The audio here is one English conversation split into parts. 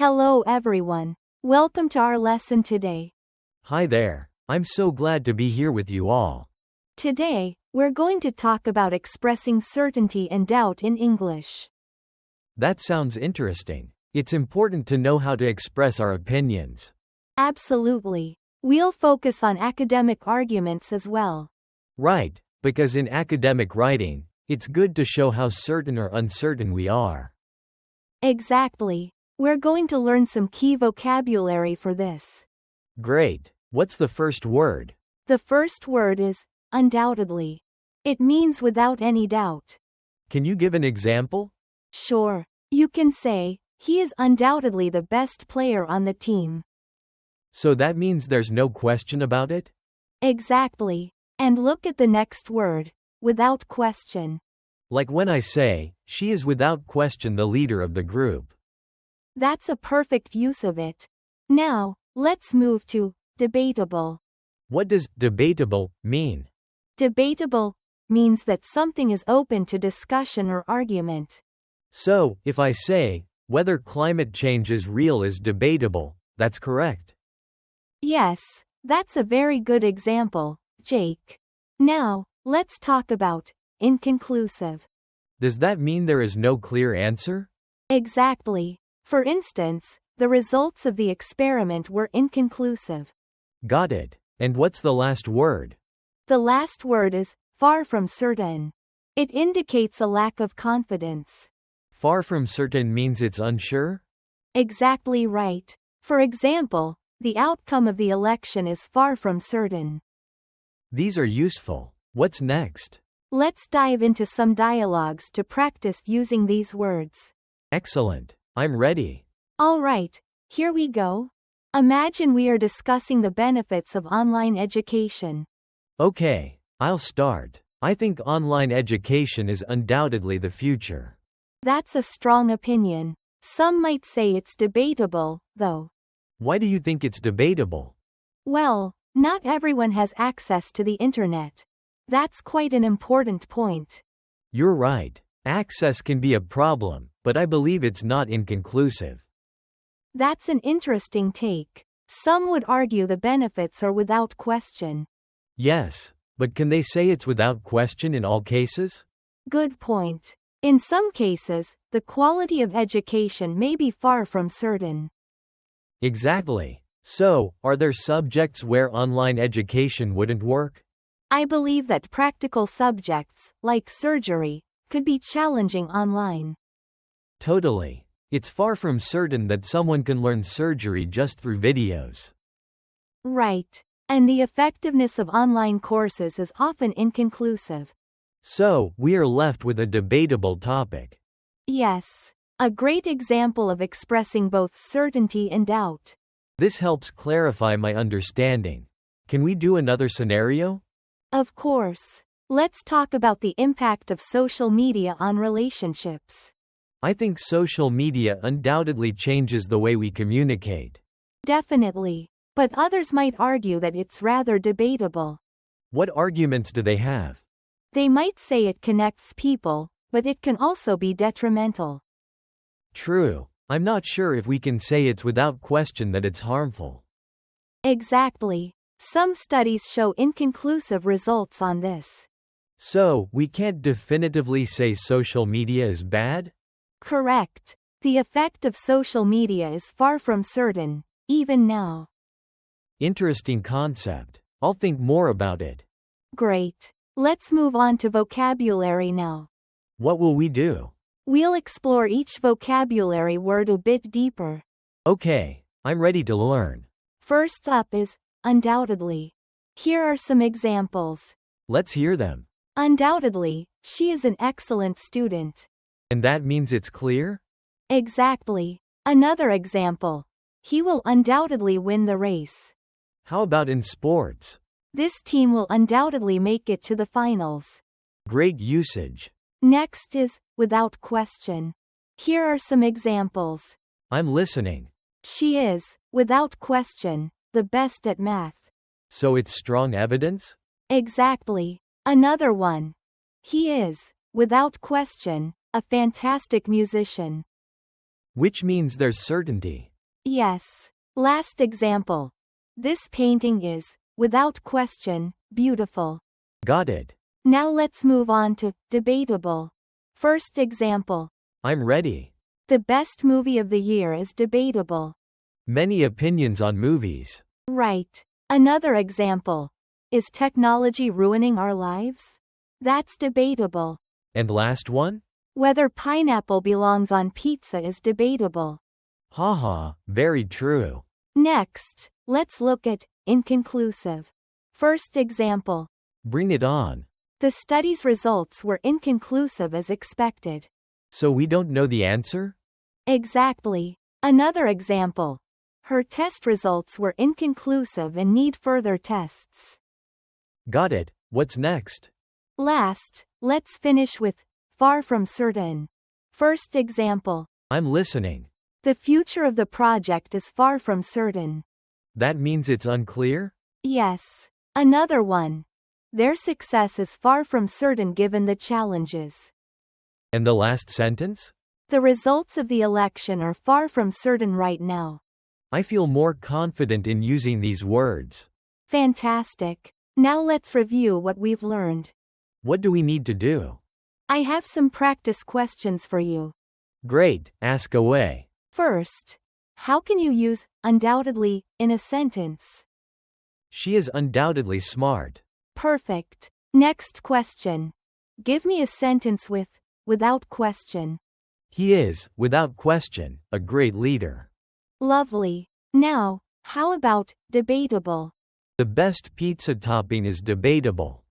Hello everyone. Welcome to our lesson today. Hi there. I'm so glad to be here with you all. Today, we're going to talk about expressing certainty and doubt in English. That sounds interesting. It's important to know how to express our opinions. Absolutely. We'll focus on academic arguments as well. Right, because in academic writing, it's good to show how certain or uncertain we are. Exactly. We're going to learn some key vocabulary for this. Great. What's the first word? The first word is undoubtedly. It means without any doubt. Can you give an example? Sure. You can say, he is undoubtedly the best player on the team. So that means there's no question about it? Exactly. And look at the next word, without question. Like when I say, she is without question the leader of the group. That's a perfect use of it. Now, let's move to debatable. What does debatable mean? Debatable means that something is open to discussion or argument. So, if I say, whether climate change is real is debatable, that's correct. Yes, that's a very good example, Jake. Now, let's talk about inconclusive. Does that mean there is no clear answer? Exactly. For instance, the results of the experiment were inconclusive. Got it. And what's the last word? The last word is far from certain. It indicates a lack of confidence. Far from certain means it's unsure? Exactly right. For example, the outcome of the election is far from certain. These are useful. What's next? Let's dive into some dialogues to practice using these words. Excellent. I'm ready. All right, here we go. Imagine we are discussing the benefits of online education. Okay, I'll start. I think online education is undoubtedly the future. That's a strong opinion. Some might say it's debatable, though. Why do you think it's debatable? Well, not everyone has access to the internet. That's quite an important point. You're right. Access can be a problem, but I believe it's not inconclusive. That's an interesting take. Some would argue the benefits are without question. Yes, but can they say it's without question in all cases? Good point. In some cases, the quality of education may be far from certain. Exactly. So, are there subjects where online education wouldn't work? I believe that practical subjects, like surgery, could be challenging online. Totally. It's far from certain that someone can learn surgery just through videos. Right. And the effectiveness of online courses is often inconclusive. So, we are left with a debatable topic. Yes. A great example of expressing both certainty and doubt. This helps clarify my understanding. Can we do another scenario? Of course. Let's talk about the impact of social media on relationships. I think social media undoubtedly changes the way we communicate. Definitely. But others might argue that it's rather debatable. What arguments do they have? They might say it connects people, but it can also be detrimental. True. I'm not sure if we can say it's without question that it's harmful. Exactly. Some studies show inconclusive results on this. So, we can't definitively say social media is bad? Correct. The effect of social media is far from certain, even now. Interesting concept. I'll think more about it. Great. Let's move on to vocabulary now. What will we do? We'll explore each vocabulary word a bit deeper. Okay, I'm ready to learn. First up is undoubtedly. Here are some examples. Let's hear them. Undoubtedly, she is an excellent student. And that means it's clear? Exactly. Another example. He will undoubtedly win the race. How about in sports? This team will undoubtedly make it to the finals. Great usage. Next is without question. Here are some examples. I'm listening. She is, without question, the best at math. So it's strong evidence? Exactly. Another one. He is, without question, a fantastic musician. Which means there's certainty. Yes. Last example. This painting is, without question, beautiful. Got it. Now let's move on to debatable. First example. I'm ready. The best movie of the year is debatable. Many opinions on movies. Right. Another example. Is technology ruining our lives? That's debatable. And last one? Whether pineapple belongs on pizza is debatable. Haha, very true. Next, let's look at inconclusive. First example. Bring it on. The study's results were inconclusive as expected. So we don't know the answer? Exactly. Another example. Her test results were inconclusive and need further tests. Got it. What's next? Last, let's finish with far from certain. First example. I'm listening. The future of the project is far from certain. That means it's unclear? Yes. Another one. Their success is far from certain given the challenges. And the last sentence? The results of the election are far from certain right now. I feel more confident in using these words. Fantastic. Now let's review what we've learned. What do we need to do? I have some practice questions for you. Great, ask away. First, how can you use undoubtedly in a sentence? She is undoubtedly smart. Perfect. Next question. Give me a sentence with without question. He is, without question, a great leader. Lovely. Now, how about debatable? The best pizza topping is debatable.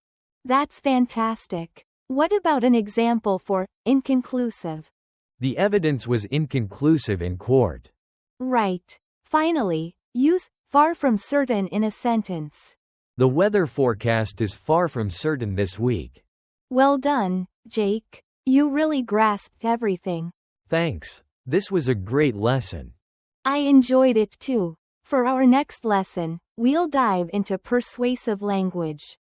That's fantastic. What about an example for inconclusive? The evidence was inconclusive in court. Right. Finally, use far from certain in a sentence. The weather forecast is far from certain this week. Well done, Jake. You really grasped everything. Thanks. This was a great lesson. I enjoyed it too. For our next lesson, we'll dive into persuasive language.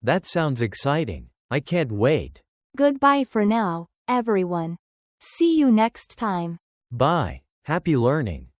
That sounds exciting. I can't wait. Goodbye for now, everyone. See you next time. Bye. Happy learning.